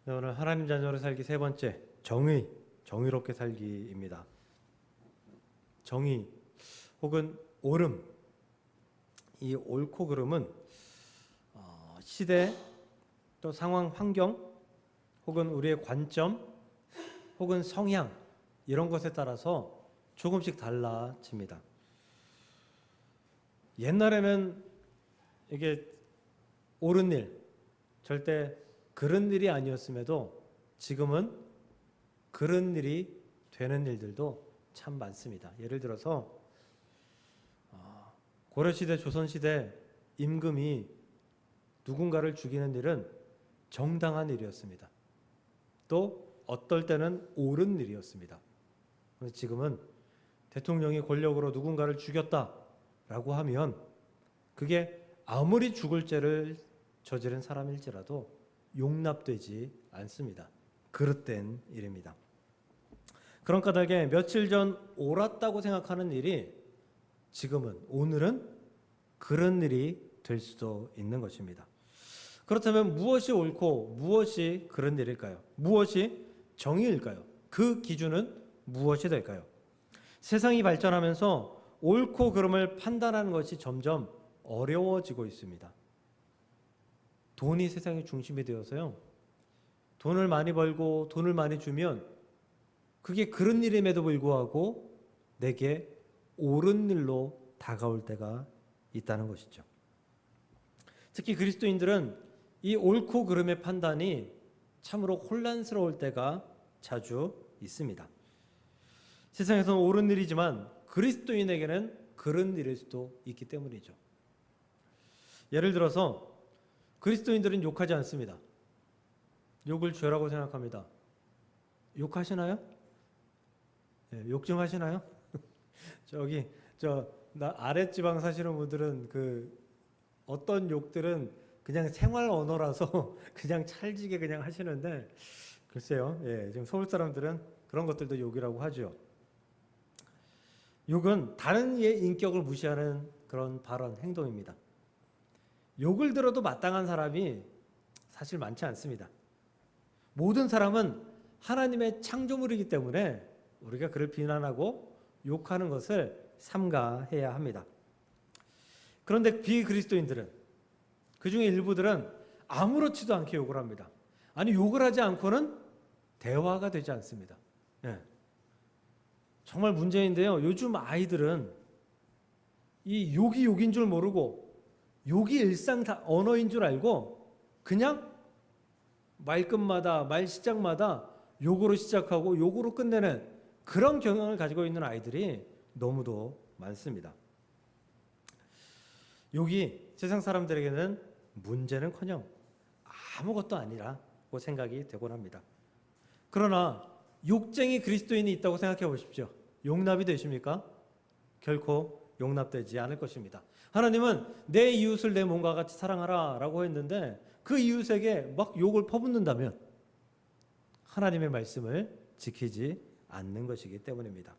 네, 오늘 하나님 자녀로 살기 세 번째, 정의롭게 살기입니다. 정의 혹은 옳음, 이 옳고 그름은 시대, 또 상황, 환경, 혹은 우리의 관점, 혹은 성향 이런 것에 따라서 조금씩 달라집니다. 옛날에는 이게 옳은 일, 절대 그런 일이 아니었음에도 지금은 그런 일이 되는 일들도 참 많습니다. 예를 들어서 고려시대, 조선시대 임금이 누군가를 죽이는 일은 정당한 일이었습니다. 또 어떨 때는 옳은 일이었습니다. 그런데 지금은 대통령이 권력으로 누군가를 죽였다라고 하면 그게 아무리 죽을 죄를 저지른 사람일지라도 용납되지 않습니다. 그릇된 일입니다. 그런 까닭에 며칠 전 옳았다고 생각하는 일이 지금은, 오늘은 그런 일이 될 수도 있는 것입니다. 그렇다면 무엇이 옳고 무엇이 그런 일일까요? 무엇이 정의일까요? 그 기준은 무엇이 될까요? 세상이 발전하면서 옳고 그름을 판단하는 것이 점점 어려워지고 있습니다. 돈이 세상의 중심이 되어서요. 돈을 많이 벌고 돈을 많이 주면 그게 그런 일임에도 불구하고 내게 옳은 일로 다가올 때가 있다는 것이죠. 특히 그리스도인들은 이 옳고 그름의 판단이 참으로 혼란스러울 때가 자주 있습니다. 세상에서는 옳은 일이지만 그리스도인에게는 그런 일일 수도 있기 때문이죠. 예를 들어서 그리스도인들은 욕하지 않습니다. 욕을 죄라고 생각합니다. 욕하시나요? 네, 욕 좀 하시나요? 나 아랫지방 사시는 분들은 어떤 욕들은 그냥 생활 언어라서 그냥 찰지게 그냥 하시는데, 글쎄요, 지금 서울 사람들은 그런 것들도 욕이라고 하죠. 욕은 다른 이의 인격을 무시하는 그런 발언, 행동입니다. 욕을 들어도 마땅한 사람이 사실 많지 않습니다. 모든 사람은 하나님의 창조물이기 때문에 우리가 그를 비난하고 욕하는 것을 삼가해야 합니다. 그런데 비그리스도인들은, 그중에 일부들은 아무렇지도 않게 욕을 합니다. 아니, 욕을 하지 않고는 대화가 되지 않습니다. 정말 문제인데요. 요즘 아이들은 이 욕이 욕인 줄 모르고 욕이 일상 언어인 줄 알고 그냥 말끝마다, 말 시작마다 욕으로 시작하고 욕으로 끝내는 그런 경향을 가지고 있는 아이들이 너무도 많습니다. 욕이 세상 사람들에게는 문제는커녕 아무것도 아니라고 생각이 되곤 합니다. 그러나 욕쟁이 그리스도인이 있다고 생각해 보십시오. 용납이 되십니까? 결코 용납되지 않을 것입니다. 하나님은 내 이웃을 내 몸과 같이 사랑하라 라고 했는데 그 이웃에게 막 욕을 퍼붓는다면 하나님의 말씀을 지키지 않는 것이기 때문입니다.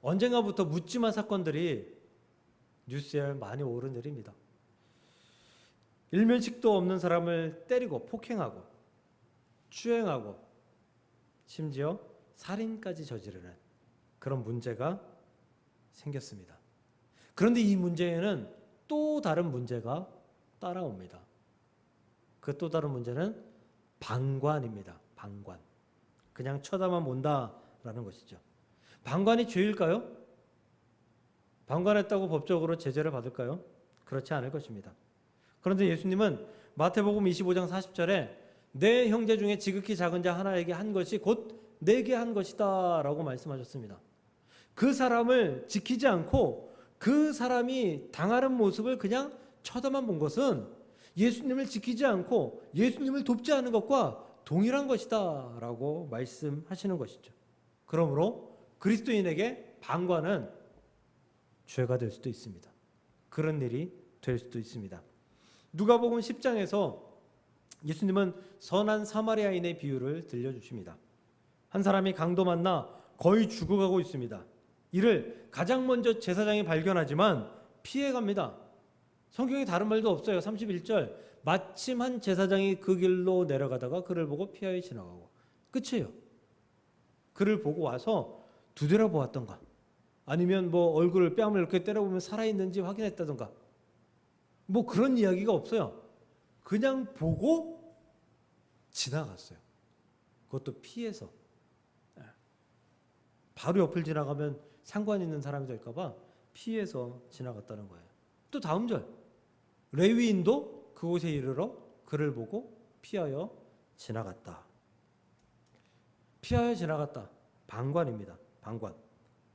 언젠가부터 묻지마 사건들이 뉴스에 많이 오른 일입니다. 일면식도 없는 사람을 때리고 폭행하고 추행하고 심지어 살인까지 저지르는 그런 문제가 생겼습니다. 그런데 이 문제에는 또 다른 문제가 따라옵니다. 그 또 다른 문제는 방관입니다. 방관. 그냥 쳐다만 본다라는 것이죠. 방관이 죄일까요? 방관했다고 법적으로 제재를 받을까요? 그렇지 않을 것입니다. 그런데 예수님은 마태복음 25장 40절에 내 형제 중에 지극히 작은 자 하나에게 한 것이 곧 내게 한 것이다 라고 말씀하셨습니다. 그 사람을 지키지 않고 그 사람이 당하는 모습을 그냥 쳐다만 본 것은 예수님을 지키지 않고 예수님을 돕지 않은 것과 동일한 것이다 라고 말씀하시는 것이죠. 그러므로 그리스도인에게 방관은 죄가 될 수도 있습니다. 그런 일이 될 수도 있습니다. 누가복음 10장에서 예수님은 선한 사마리아인의 비유를 들려주십니다. 한 사람이 강도 만나 거의 죽어가고 있습니다. 이를 가장 먼저 제사장이 발견하지만 피해갑니다. 성경에 다른 말도 없어요. 31절 마침 한 제사장이 그 길로 내려가다가 그를 보고 피하여 지나가고 끝이에요. 그를 보고 와서 두드려 보았던가 아니면 뭐 얼굴을 뺨을 이렇게 때려보면 살아있는지 확인했다던가 뭐 그런 이야기가 없어요. 그냥 보고 지나갔어요. 그것도 피해서. 바로 옆을 지나가면 상관 있는 사람이 될까 봐 피해서 지나갔다는 거예요. 또 다음 절. 레위인도 그곳에 이르러 그를 보고 피하여 지나갔다. 피하여 지나갔다. 방관입니다. 방관.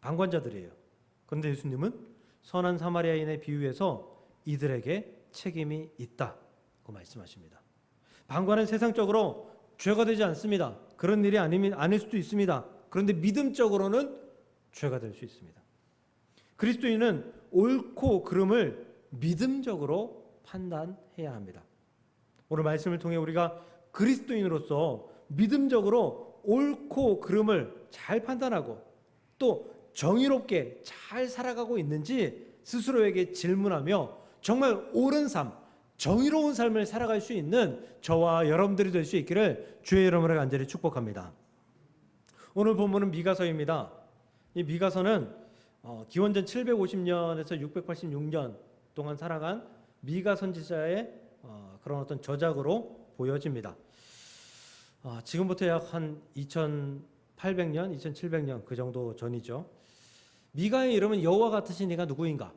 방관자들이에요. 그런데 예수님은 선한 사마리아인의 비유에서 이들에게 책임이 있다고 말씀하십니다. 방관은 세상적으로 죄가 되지 않습니다. 그런 일이 아닐 수도 있습니다. 그런데 믿음적으로는 죄가 될 수 있습니다. 그리스도인은 옳고 그름을 믿음적으로 판단해야 합니다. 오늘 말씀을 통해 우리가 그리스도인으로서 믿음적으로 옳고 그름을 잘 판단하고 또 정의롭게 잘 살아가고 있는지 스스로에게 질문하며 정말 옳은 삶, 정의로운 삶을 살아갈 수 있는 저와 여러분들이 될 수 있기를 주의 이름으로 간절히 축복합니다. 오늘 본문은 미가서입니다. 이 미가서는 기원전 750년에서 686년 동안 살아간 미가 선지자의 그런 어떤 저작으로 보여집니다. 지금부터 약 한 2800년, 2700년 그 정도 전이죠. 미가의 이름은 여호와 같으신 이가 누구인가?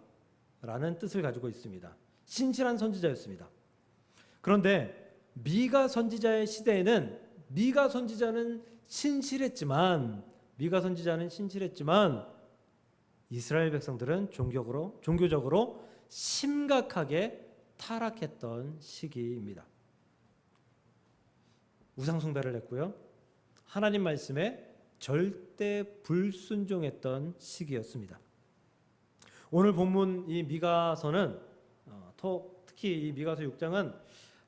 라는 뜻을 가지고 있습니다. 신실한 선지자였습니다. 그런데 미가 선지자의 시대에는 미가 선지자는 신실했지만 이스라엘 백성들은 종교적으로 심각하게 타락했던 시기입니다. 우상 숭배를 했고요. 하나님 말씀에 절대 불순종했던 시기였습니다. 오늘 본문 이 미가서는 특히 이 미가서 6장은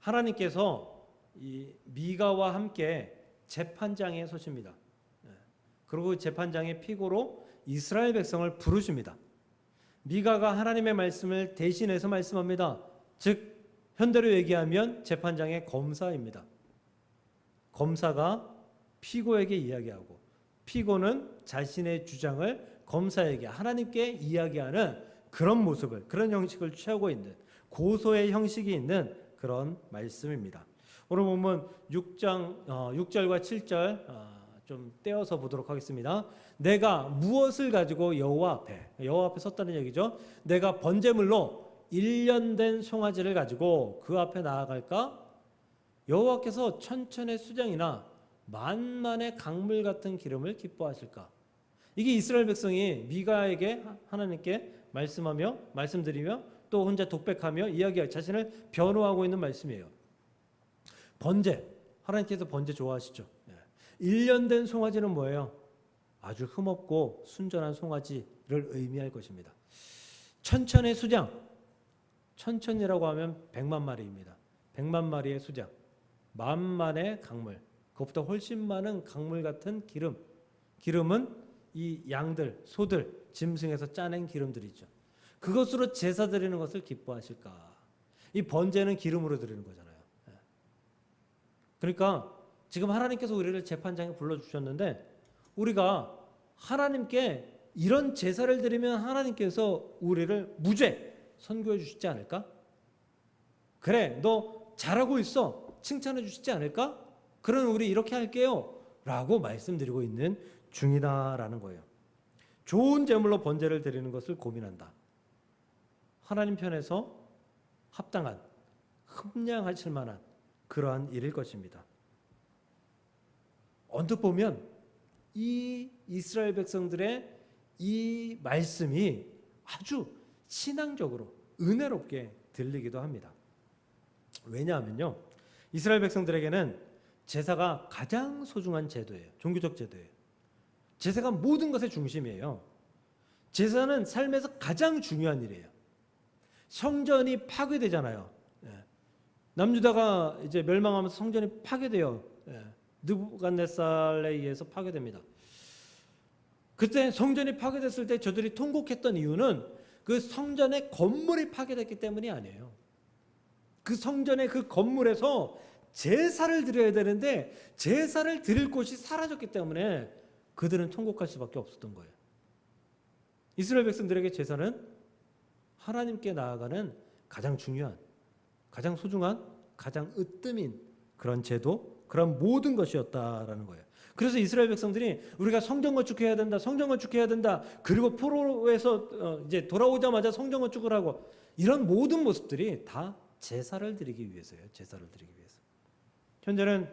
하나님께서 이 미가와 함께 재판장에 서십니다. 그리고 재판장의 피고로 이스라엘 백성을 부르십니다. 미가가 하나님의 말씀을 대신해서 말씀합니다. 즉 현대로 얘기하면 재판장의 검사입니다. 검사가 피고에게 이야기하고 피고는 자신의 주장을 검사에게 하나님께 이야기하는 그런 모습을 그런 형식을 취하고 있는 고소의 형식이 있는 그런 말씀입니다. 오늘 보면 6장 6절과 7절 좀 떼어서 보도록 하겠습니다. 내가 무엇을 가지고 여호와 앞에 섰다는 얘기죠. 내가 번제물로 1년 된 송아지를 가지고 그 앞에 나아갈까? 여호와께서 천천의 수장이나 만만의 강물 같은 기름을 기뻐하실까? 이게 이스라엘 백성이 미가에게 하나님께 말씀드리며 또 혼자 독백하며 이야기하고 자신을 변호하고 있는 말씀이에요. 번제, 하나님께서 번제 좋아하시죠. 1년 된 송아지는 뭐예요? 아주 흠없고 순전한 송아지를 의미할 것입니다. 천천의 수장, 천천이라고 하면 100만 마리입니다. 100만 마리의 수장, 만만의 강물, 그것보다 훨씬 많은 강물 같은 기름은 이 양들, 소들, 짐승에서 짜낸 기름들이죠. 그것으로 제사 드리는 것을 기뻐하실까? 이 번제는 기름으로 드리는 거잖아요. 그러니까 지금 하나님께서 우리를 재판장에 불러주셨는데 우리가 하나님께 이런 제사를 드리면 하나님께서 우리를 무죄 선고해 주시지 않을까? 그래, 너 잘하고 있어. 칭찬해 주시지 않을까? 그럼 우리 이렇게 할게요. 라고 말씀드리고 있는 중이다라는 거예요. 좋은 제물로 번제를 드리는 것을 고민한다. 하나님 편에서 합당한, 흠량하실 만한 그러한 일일 것입니다. 언뜻 보면 이 이스라엘 백성들의 이 말씀이 아주 신앙적으로 은혜롭게 들리기도 합니다. 왜냐하면요, 이스라엘 백성들에게는 제사가 가장 소중한 제도예요. 종교적 제도예요. 제사가 모든 것의 중심이에요. 제사는 삶에서 가장 중요한 일이에요. 성전이 파괴되잖아요. 남유다가 이제 멸망하면서 성전이 파괴돼요. 느부갓네살에 의해서 파괴됩니다. 그때 성전이 파괴됐을 때 저들이 통곡했던 이유는 그 성전의 건물이 파괴됐기 때문이 아니에요. 그 성전의 그 건물에서 제사를 드려야 되는데 제사를 드릴 곳이 사라졌기 때문에 그들은 통곡할 수밖에 없었던 거예요. 이스라엘 백성들에게 제사는 하나님께 나아가는 가장 중요한, 가장 소중한, 가장 으뜸인 그런 제도, 그런 모든 것이었다라는 거예요. 그래서 이스라엘 백성들이 우리가 성전 건축해야 된다, 성전 건축해야 된다. 그리고 포로에서 이제 돌아오자마자 성전 건축을 하고 이런 모든 모습들이 다 제사를 드리기 위해서예요. 제사를 드리기 위해서. 현재는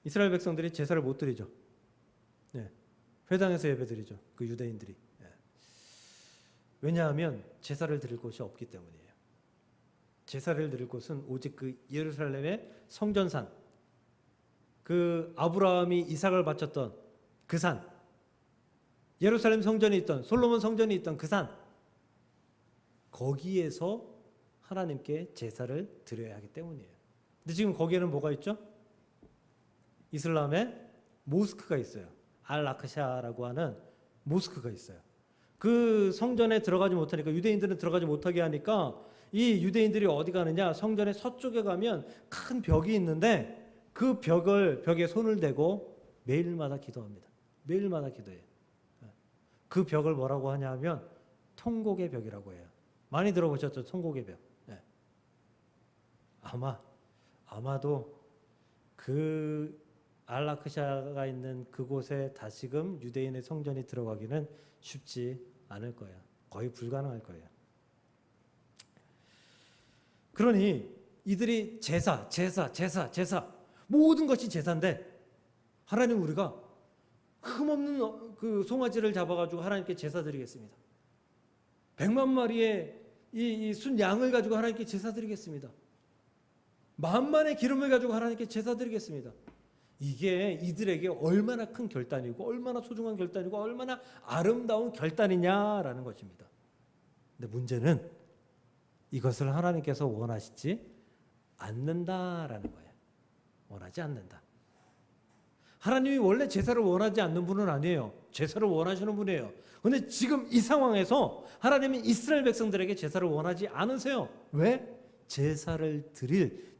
이스라엘 백성들이 제사를 못 드리죠. 네. 회당에서 예배드리죠. 그 유대인들이. 네. 왜냐하면 제사를 드릴 곳이 없기 때문이에요. 제사를 드릴 곳은 오직 그 예루살렘의 성전산, 그 아브라함이 이삭을 바쳤던 그 산, 예루살렘 성전이 있던, 솔로몬 성전이 있던 그 산, 거기에서 하나님께 제사를 드려야 하기 때문이에요. 근데 지금 거기에는 뭐가 있죠? 이슬람의 모스크가 있어요. 알-아크샤라고 하는 모스크가 있어요. 그 성전에 들어가지 못하니까, 유대인들은 들어가지 못하게 하니까 이 유대인들이 어디 가느냐, 성전의 서쪽에 가면 큰 벽이 있는데 그 벽에 손을 대고 매일마다 기도합니다. 매일마다 기도해요. 그 벽을 뭐라고 하냐 하면 통곡의 벽이라고 해요. 많이 들어보셨죠? 통곡의 벽. 네. 아마도 그 알라크샤가 있는 그곳에 다시금 유대인의 성전이 들어가기는 쉽지 않을 거예요. 거의 불가능할 거예요. 그러니 이들이 제사 모든 것이 제사인데, 하나님, 우리가 흠없는 그 송아지를 잡아가지고 하나님께 제사 드리겠습니다. 100만 마리의 이 순 양을 가지고 하나님께 제사 드리겠습니다. 만만의 기름을 가지고 하나님께 제사 드리겠습니다. 이게 이들에게 얼마나 큰 결단이고 얼마나 소중한 결단이고 얼마나 아름다운 결단이냐라는 것입니다. 근데 문제는 이것을 하나님께서 원하시지 않는다라는 거예요. 원하지 않는다. 하나님이 원래 제사를 원하지 않는 분은 아니에요. 제사를 원하시는 분이에요. 그런데 지금 이 상황에서 하나님이 이스라엘 백성들에게 제사를 원하지 않으세요. 왜?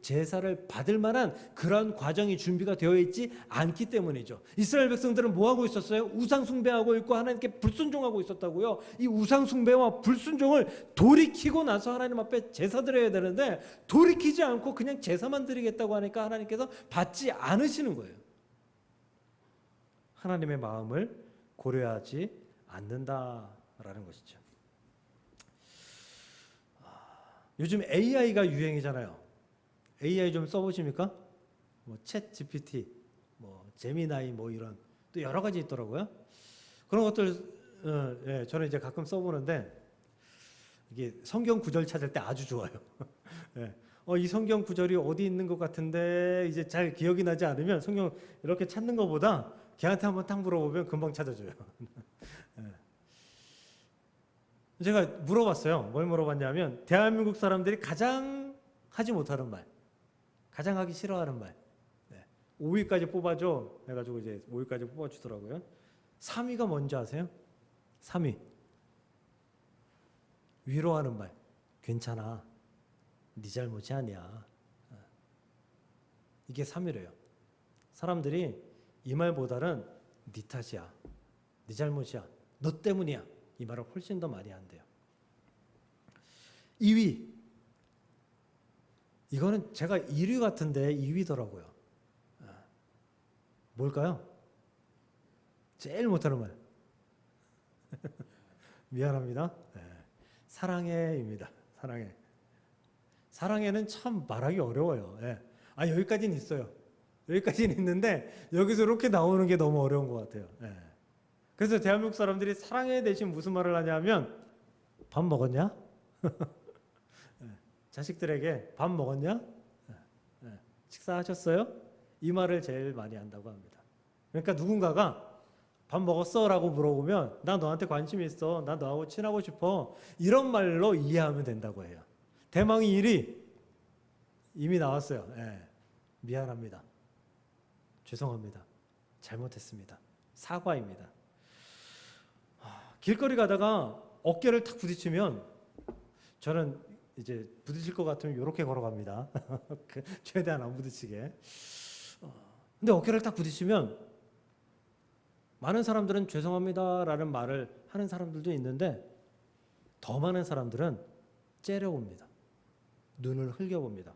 제사를 받을 만한 그런 과정이 준비가 되어 있지 않기 때문이죠. 이스라엘 백성들은 뭐 하고 있었어요? 우상 숭배하고 있고 하나님께 불순종하고 있었다고요. 이 우상 숭배와 불순종을 돌이키고 나서 하나님 앞에 제사 드려야 되는데 돌이키지 않고 그냥 제사만 드리겠다고 하니까 하나님께서 받지 않으시는 거예요. 하나님의 마음을 고려하지 않는다라는 것이죠. 요즘 AI가 유행이잖아요. AI 좀 써보십니까? 뭐 챗 GPT, 뭐 제미나이, 뭐 이런 또 여러 가지 있더라고요. 그런 것들 예, 저는 이제 가끔 써보는데 이게 성경 구절 찾을 때 아주 좋아요. 예. 이 성경 구절이 어디 있는 것 같은데 이제 잘 기억이 나지 않으면 성경 이렇게 찾는 것보다 걔한테 한번 딱 물어보면 금방 찾아줘요. 예. 제가 물어봤어요. 뭘 물어봤냐면 대한민국 사람들이 가장 하지 못하는 말, 가장 하기 싫어하는 말. 네. 5위까지 뽑아줘 해가지고 이제 5위까지 뽑아주더라고요. 3위가 뭔지 아세요? 3위. 위로하는 말. 괜찮아. 네 잘못이 아니야. 이게 3위래요. 사람들이 이 말보다는 네 탓이야. 네 잘못이야. 너 때문이야. 이 말을 훨씬 더 많이 한대요. 2위. 이거는 제가 1위 같은데 2위더라고요. 뭘까요? 제일 못하는 말. 미안합니다. 네. 사랑해입니다. 사랑해. 사랑해는 참 말하기 어려워요. 네. 여기까지는 있어요. 여기까지는 있는데 여기서 이렇게 나오는 게 너무 어려운 것 같아요. 네. 그래서 대한민국 사람들이 사랑해 대신 무슨 말을 하냐면 밥 먹었냐? 자식들에게 밥 먹었냐? 식사하셨어요? 이 말을 제일 많이 한다고 합니다. 그러니까 누군가가 밥 먹었어? 라고 물어보면 나 너한테 관심 있어. 나 너하고 친하고 싶어. 이런 말로 이해하면 된다고 해요. 대망의 1위 이미 나왔어요. 미안합니다. 죄송합니다. 잘못했습니다. 사과입니다. 길거리 가다가 어깨를 탁 부딪히면 저는 이제 부딪힐 것 같으면 이렇게 걸어갑니다. 최대한 안 부딪히게. 근데 어깨를 딱 부딪히면 많은 사람들은 죄송합니다라는 말을 하는 사람들도 있는데 더 많은 사람들은 째려봅니다. 눈을 흘겨봅니다.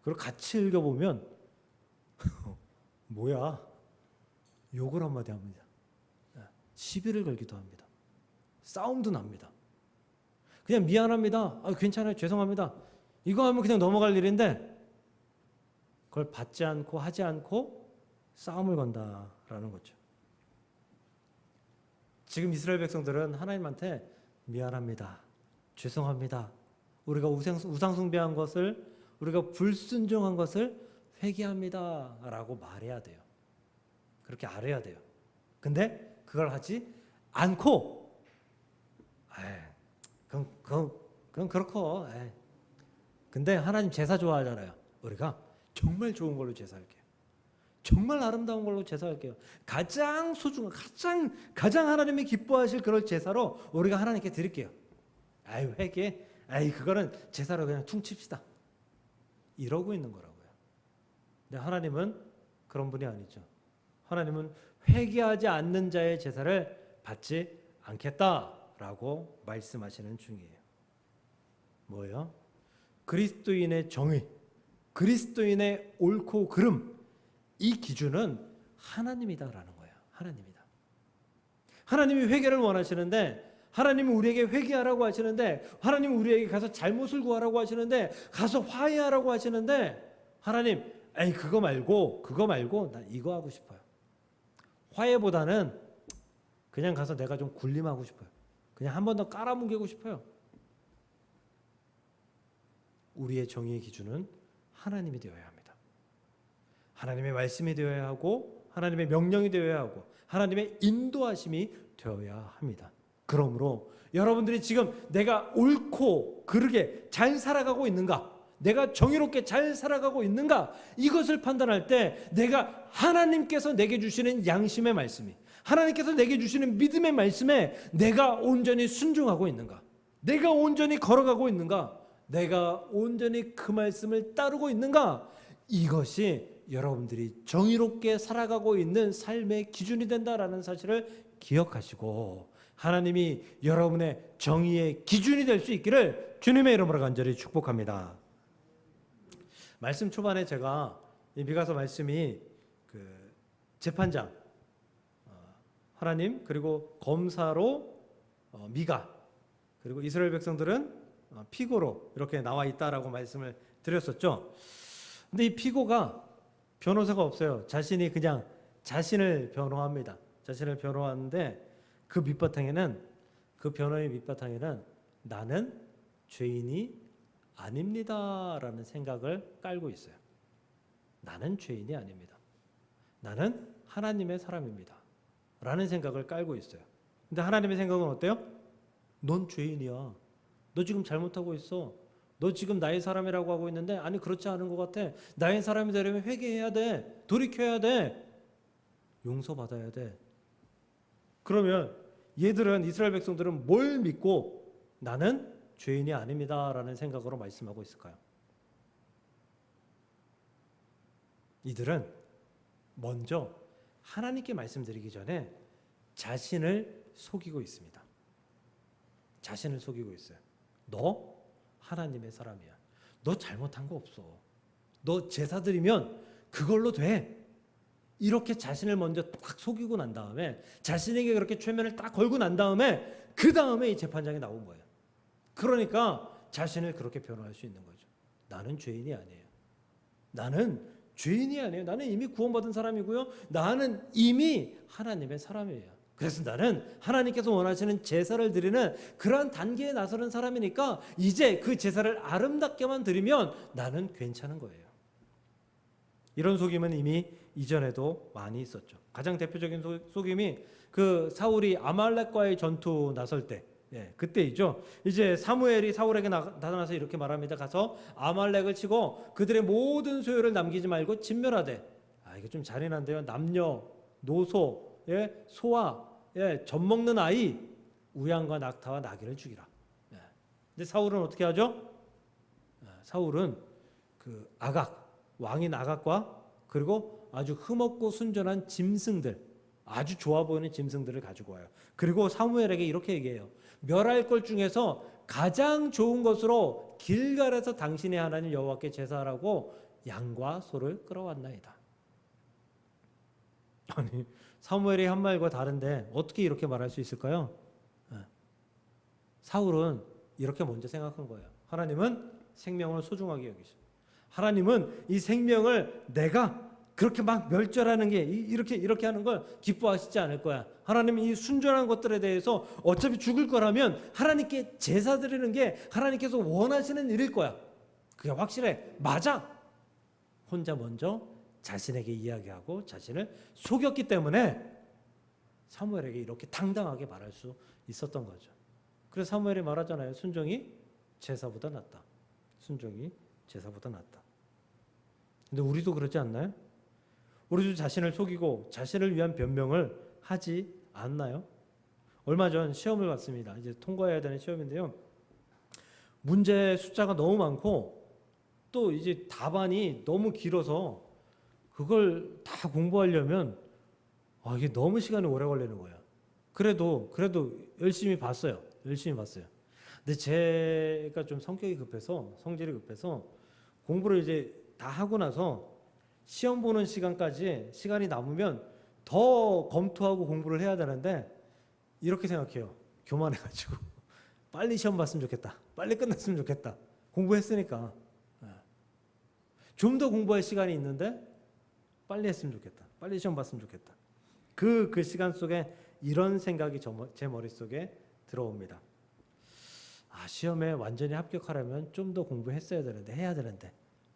그리고 같이 흘겨보면 뭐야? 욕을 한마디 합니다. 시비를 걸기도 합니다. 싸움도 납니다. 그냥 미안합니다. 괜찮아요. 죄송합니다. 이거 하면 그냥 넘어갈 일인데 그걸 받지 않고 하지 않고 싸움을 건다라는 거죠. 지금 이스라엘 백성들은 하나님한테 미안합니다. 죄송합니다. 우리가 우상 숭배한 것을, 우리가 불순종한 것을 회개합니다 라고 말해야 돼요. 그렇게 알아야 돼요. 근데 그걸 하지 않고 그건 그렇고 근데 하나님 제사 좋아하잖아요. 우리가 정말 좋은 걸로 제사할게요. 정말 아름다운 걸로 제사할게요. 가장 소중한, 가장 하나님이 기뻐하실 그런 제사로 우리가 하나님께 드릴게요. 회개, 그거는 제사로 그냥 퉁칩시다. 이러고 있는 거라고요. 근데 하나님은 그런 분이 아니죠. 하나님은 회개하지 않는 자의 제사를 받지 않겠다라고 말씀하시는 중이에요. 뭐예요? 그리스도인의 정의, 그리스도인의 옳고 그름, 이 기준은 하나님이다라는 거예요. 하나님이다. 하나님이 회개를 원하시는데, 하나님이 우리에게 회개하라고 하시는데, 하나님이 우리에게 가서 잘못을 구하라고 하시는데, 가서 화해하라고 하시는데, 하나님, 그거 말고 나 이거 하고 싶어요. 화해보다는 그냥 가서 내가 좀 군림하고 싶어요. 그냥 한 번 더 깔아뭉개고 싶어요. 우리의 정의의 기준은 하나님이 되어야 합니다. 하나님의 말씀이 되어야 하고, 하나님의 명령이 되어야 하고, 하나님의 인도하심이 되어야 합니다. 그러므로 여러분들이 지금 내가 옳고 그르게 잘 살아가고 있는가, 내가 정의롭게 잘 살아가고 있는가, 이것을 판단할 때 내가 하나님께서 내게 주시는 양심의 말씀이, 하나님께서 내게 주시는 믿음의 말씀에 내가 온전히 순종하고 있는가, 내가 온전히 걸어가고 있는가, 내가 온전히 그 말씀을 따르고 있는가, 이것이 여러분들이 정의롭게 살아가고 있는 삶의 기준이 된다라는 사실을 기억하시고, 하나님이 여러분의 정의의 기준이 될 수 있기를 주님의 이름으로 간절히 축복합니다. 말씀 초반에 제가 이 미가서 말씀이 그 재판장 하나님, 그리고 검사로 미가, 그리고 이스라엘 백성들은 피고로 이렇게 나와 있다라고 말씀을 드렸었죠. 근데 이 피고가 변호사가 없어요. 자신이 그냥 자신을 변호합니다. 자신을 변호하는데 그 밑바탕에는, 그 변호의 밑바탕에는 나는 죄인이 아닙니다라는 생각을 깔고 있어요. 나는 죄인이 아닙니다. 나는 하나님의 사람입니다. 라는 생각을 깔고 있어요. 근데 하나님의 생각은 어때요? 넌 죄인이야. 너 지금 잘못하고 있어. 너 지금 나의 사람이라고 하고 있는데, 아니 그렇지 않은 것 같아. 나의 사람이 되려면 회개해야 돼. 돌이켜야 돼. 용서받아야 돼. 그러면 얘들은, 이스라엘 백성들은 뭘 믿고 나는 죄인이 아닙니다라는 생각으로 말씀하고 있을까요? 이들은 먼저 하나님께 말씀드리기 전에 자신을 속이고 있습니다. 자신을 속이고 있어요. 너 하나님의 사람이야. 너 잘못한 거 없어. 너 제사 드리면 그걸로 돼. 이렇게 자신을 먼저 딱 속이고 난 다음에, 자신에게 그렇게 최면을 딱 걸고 난 다음에, 그 다음에 이 재판장이 나온 거예요. 그러니까 자신을 그렇게 변호할 수 있는 거죠. 나는 죄인이 아니에요. 나는 죄인이 아니에요. 나는 이미 구원받은 사람이고요. 나는 이미 하나님의 사람이에요. 그래서 나는 하나님께서 원하시는 제사를 드리는 그러한 단계에 나서는 사람이니까 이제 그 제사를 아름답게만 드리면 나는 괜찮은 거예요. 이런 속임은 이미 이전에도 많이 있었죠. 가장 대표적인 속임이 그 사울이 아말렉과의 전투 나설 때, 그때이죠. 이제 사무엘이 사울에게 나타나서 이렇게 말합니다. 가서 아말렉을 치고 그들의 모든 소유를 남기지 말고 진멸하되. 이거 좀 잔인한데요. 남녀, 노소, 소아, 젖 먹는 아이, 우양과 낙타와 나귀를 죽이라. 근데 사울은 어떻게 하죠? 사울은 그 아각, 왕인 아각과 그리고 아주 흠없고 순전한 짐승들, 아주 좋아 보이는 짐승들을 가지고 와요. 그리고 사무엘에게 이렇게 얘기해요. 멸할 것 중에서 가장 좋은 것으로 길갈에서 당신의 하나님 여호와께 제사하라고 양과 소를 끌어왔나이다. 아니, 사무엘이 한 말과 다른데 어떻게 이렇게 말할 수 있을까요? 사울은 이렇게 먼저 생각한 거예요. 하나님은 생명을 소중하게 여기셔. 하나님은 이 생명을 내가 그렇게 막 멸절하는 게 이렇게 하는 걸 기뻐하시지 않을 거야. 하나님은 이 순전한 것들에 대해서 어차피 죽을 거라면 하나님께 제사 드리는 게 하나님께서 원하시는 일일 거야. 그게 확실해. 맞아. 혼자 먼저 자신에게 이야기하고 자신을 속였기 때문에 사무엘에게 이렇게 당당하게 말할 수 있었던 거죠. 그래서 사무엘이 말하잖아요. 순종이 제사보다 낫다. 순종이 제사보다 낫다. 근데 우리도 그러지 않나요? 우리도 자신을 속이고 자신을 위한 변명을 하지 않나요? 얼마 전 시험을 봤습니다. 이제 통과해야 되는 시험인데요. 문제 숫자가 너무 많고 또 이제 답안이 너무 길어서 그걸 다 공부하려면 이게 너무 시간이 오래 걸리는 거야. 그래도 열심히 봤어요. 근데 제가 좀 성격이 급해서 성질이 급해서 공부를 이제 다 하고 나서 시험 보는 시간까지 시간이 남으면 더 검토하고 공부를 해야 되는데 이렇게 생각해요. 교만해가지고 빨리 시험 봤으면 좋겠다. 빨리 끝났으면 좋겠다. 공부했으니까 좀 더 공부할 시간이 있는데 빨리 했으면 좋겠다. 빨리 시험 봤으면 좋겠다. 그 시간 속에 이런 생각이 제 머릿속에 들어옵니다. 시험에 완전히 합격하려면 좀 더 공부했어야 되는데 해야 되는데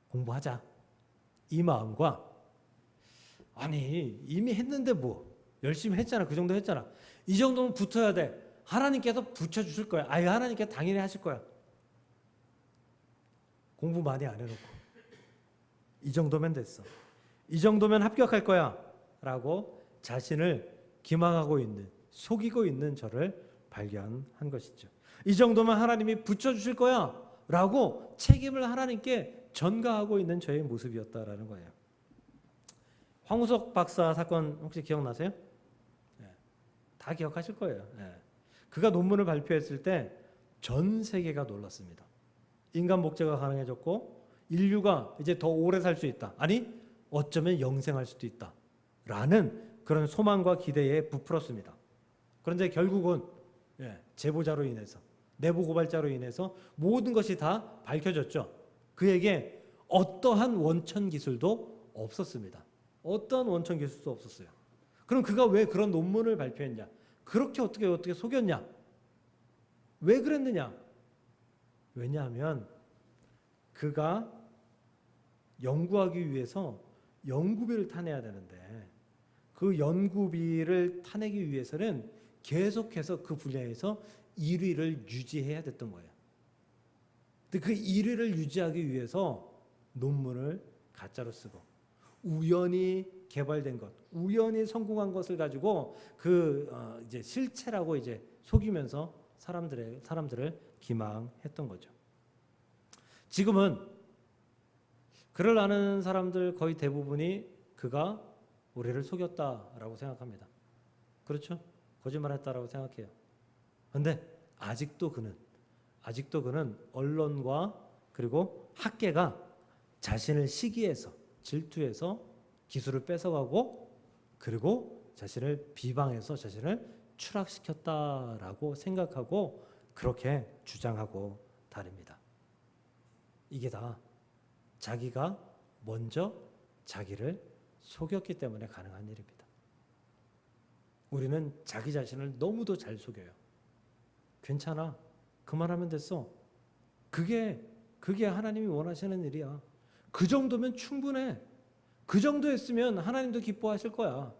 공부하자. 이 마음과 아니 이미 했는데 뭐 열심히 했잖아. 그 정도 했잖아. 이 정도면 붙어야 돼. 하나님께서 붙여주실 거야. 하나님께서 당연히 하실 거야. 공부 많이 안 해놓고 이 정도면 됐어. 이 정도면 합격할 거야 라고 자신을 기망하고 있는, 속이고 있는 저를 발견한 것이죠. 이 정도면 하나님이 붙여주실 거야 라고 책임을 하나님께 전가하고 있는 저의 모습이었다라는 거예요. 황우석 박사 사건 혹시 기억나세요? 다 기억하실 거예요. 그가 논문을 발표했을 때 전 세계가 놀랐습니다. 인간 복제가 가능해졌고 인류가 이제 더 오래 살 수 있다. 아니 어쩌면 영생할 수도 있다. 라는 그런 소망과 기대에 부풀었습니다. 그런데 결국은 제보자로 인해서 내부 고발자로 인해서 모든 것이 다 밝혀졌죠. 그에게 어떠한 원천 기술도 없었습니다. 어떠한 원천 기술도 없었어요. 그럼 그가 왜 그런 논문을 발표했냐? 그렇게 어떻게 속였냐? 왜 그랬느냐? 왜냐하면 그가 연구하기 위해서 연구비를 타내야 되는데 그 연구비를 타내기 위해서는 계속해서 그 분야에서 1위를 유지해야 됐던 거예요. 근데 그 1위를 유지하기 위해서 논문을 가짜로 쓰고 우연히 개발된 것, 우연히 성공한 것을 가지고 이제 실체라고 이제 속이면서 사람들을 기망했던 거죠. 지금은 그를 아는 사람들 거의 대부분이 그가 우리를 속였다라고 생각합니다. 그렇죠? 거짓말했다라고 생각해요. 그런데 아직도 그는 언론과 그리고 학계가 자신을 시기해서 질투해서 기술을 뺏어가고 그리고 자신을 비방해서 자신을 추락시켰다라고 생각하고 그렇게 주장하고 다닙니다. 이게 다 자기가 먼저 자기를 속였기 때문에 가능한 일입니다. 우리는 자기 자신을 너무도 잘 속여요. 괜찮아. 그만하면 됐어. 그게 하나님이 원하시는 일이야. 그 정도면 충분해. 그 정도 했으면 하나님도 기뻐하실 거야.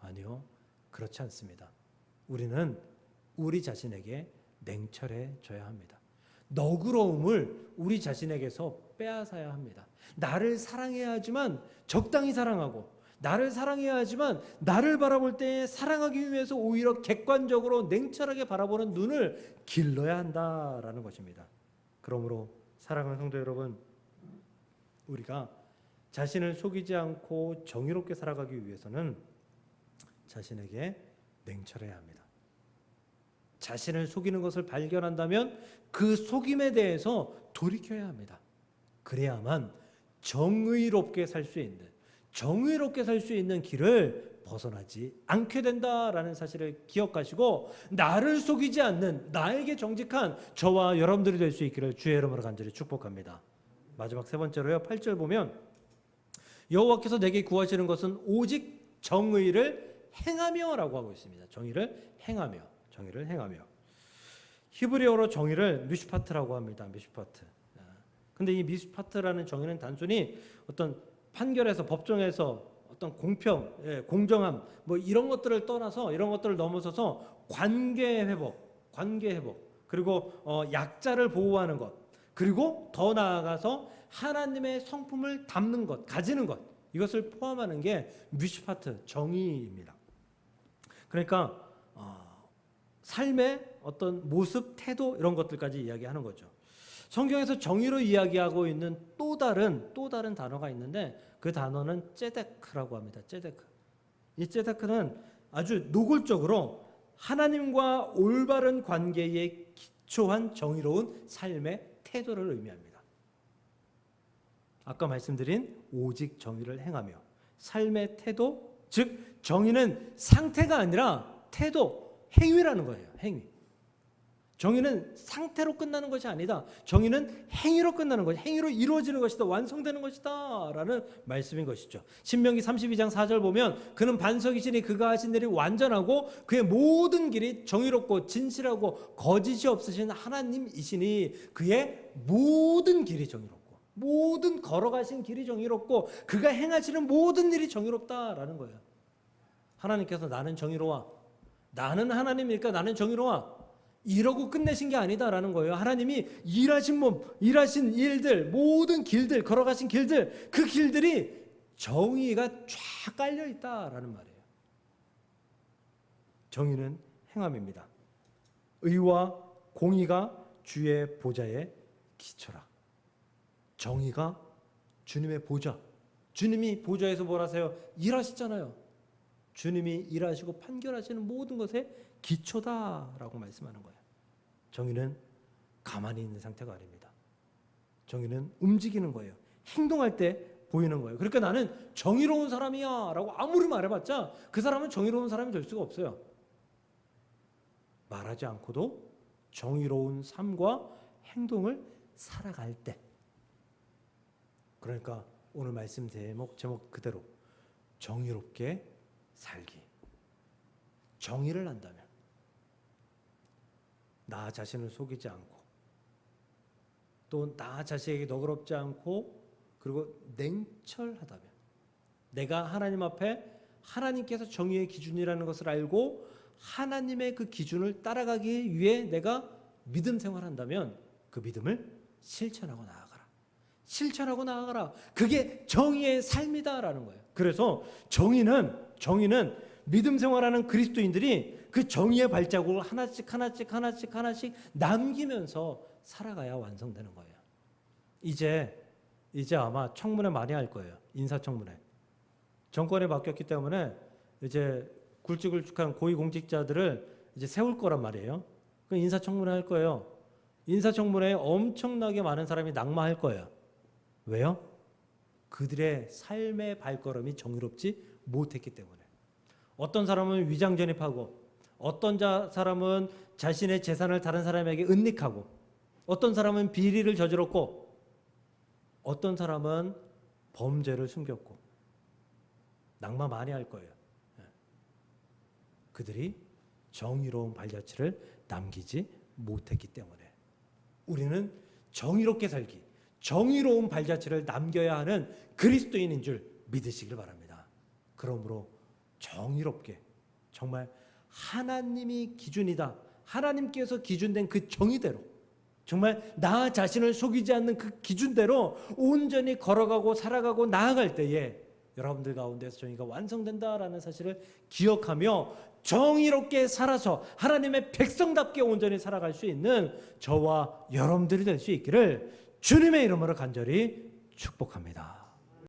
아니요. 그렇지 않습니다. 우리는 우리 자신에게 냉철해져야 합니다. 너그러움을 우리 자신에게서 빼앗아야 합니다. 나를 사랑해야 하지만 적당히 사랑하고 나를 사랑해야 하지만 나를 바라볼 때 사랑하기 위해서 오히려 객관적으로 냉철하게 바라보는 눈을 길러야 한다라는 것입니다. 그러므로 사랑하는 성도 여러분, 우리가 자신을 속이지 않고 정의롭게 살아가기 위해서는 자신에게 냉철해야 합니다. 자신을 속이는 것을 발견한다면 그 속임에 대해서 돌이켜야 합니다. 그래야만 정의롭게 살 수 있는 길을 벗어나지 않게 된다라는 사실을 기억하시고 나를 속이지 않는 나에게 정직한 저와 여러분들이 될 수 있기를 주의 이름으로 간절히 축복합니다. 마지막 세 번째로요. 8절 보면 여호와께서 내게 구하시는 것은 오직 정의를 행하며라고 하고 있습니다. 정의를 행하며. 히브리어로 정의를 미슈파트라고 합니다. 미슈파트. 근데 이 미슈파트라는 정의는 단순히 어떤 판결에서 법정에서 어떤 공평, 공정함 뭐 이런 것들을 떠나서 이런 것들을 넘어서서 관계 회복 그리고 약자를 보호하는 것 그리고 더 나아가서 하나님의 성품을 담는 것, 가지는 것 이것을 포함하는 게 미슈파트 정의입니다. 그러니까 삶의 어떤 모습, 태도 이런 것들까지 이야기하는 거죠. 성경에서 정의로 이야기하고 있는 또 다른 단어가 있는데 그 단어는 ጼ데크라고 합니다. ጼ데크. 이 ጼ데크는 아주 노골적으로 하나님과 올바른 관계에 기초한 정의로운 삶의 태도를 의미합니다. 아까 말씀드린 오직 정의를 행하며 삶의 태도, 즉 정의는 상태가 아니라 태도, 행위라는 거예요. 행위. 정의는 상태로 끝나는 것이 아니다. 정의는 행위로 끝나는 것이 행위로 이루어지는 것이다. 완성되는 것이다. 라는 말씀인 것이죠. 신명기 32장 4절 보면 그는 반석이시니 그가 하신 일이 완전하고 그의 모든 길이 정의롭고 진실하고 거짓이 없으신 하나님이시니 그의 모든 길이 정의롭고 모든 걸어가신 길이 정의롭고 그가 행하시는 모든 일이 정의롭다라는 거예요. 하나님께서 나는 정의로워. 나는 하나님이니까 나는 정의로워. 이러고 끝내신 게 아니다라는 거예요. 하나님이 일하신 일들, 모든 길들, 걸어가신 길들, 그 길들이 정의가 쫙 깔려 있다라는 말이에요. 정의는 행함입니다. 의와 공의가 주의 보좌에 기초라. 정의가 주님의 보좌. 주님이 보좌에서 뭘 하세요? 일하시잖아요. 주님이 일하시고 판결하시는 모든 것에 기초다라고 말씀하는 거예요. 정의는 가만히 있는 상태가 아닙니다. 정의는 움직이는 거예요. 행동할 때 보이는 거예요. 그러니까 나는 정의로운 사람이야 라고 아무리 말해봤자 그 사람은 정의로운 사람이 될 수가 없어요. 말하지 않고도 정의로운 삶과 행동을 살아갈 때, 그러니까 오늘 말씀 제목 그대로 정의롭게 살기. 정의를 한다면 나 자신을 속이지 않고 또 나 자신에게 너그럽지 않고 그리고 냉철하다면 내가 하나님 앞에 하나님께서 정의의 기준이라는 것을 알고 하나님의 그 기준을 따라가기 위해 내가 믿음 생활한다면 그 믿음을 실천하고 나아가라. 그게 정의의 삶이다라는 거예요. 그래서 정의는 믿음 생활하는 그리스도인들이 그 정의의 발자국을 하나씩 남기면서 살아가야 완성되는 거예요. 이제 아마 청문회 많이 할 거예요. 인사청문회. 정권이 바뀌었기 때문에 이제 굵직굵직한 고위공직자들을 이제 세울 거란 말이에요. 그 인사청문회 할 거예요. 인사청문회에 엄청나게 많은 사람이 낙마할 거예요. 왜요? 그들의 삶의 발걸음이 정의롭지 못했기 때문에. 어떤 사람은 위장 전입하고 어떤 사람은 자신의 재산을 다른 사람에게 은닉하고 어떤 사람은 비리를 저질렀고 어떤 사람은 범죄를 숨겼고 낙마 많이 할 거예요. 그들이 정의로운 발자취를 남기지 못했기 때문에 우리는 정의롭게 살기, 정의로운 발자취를 남겨야 하는 그리스도인인 줄 믿으시길 바랍니다. 그러므로 정의롭게 정말 하나님이 기준이다. 하나님께서 기준된 그 정의대로 정말 나 자신을 속이지 않는 그 기준대로 온전히 걸어가고 살아가고 나아갈 때에 여러분들 가운데서 정의가 완성된다라는 사실을 기억하며 정의롭게 살아서 하나님의 백성답게 온전히 살아갈 수 있는 저와 여러분들이 될 수 있기를 주님의 이름으로 간절히 축복합니다.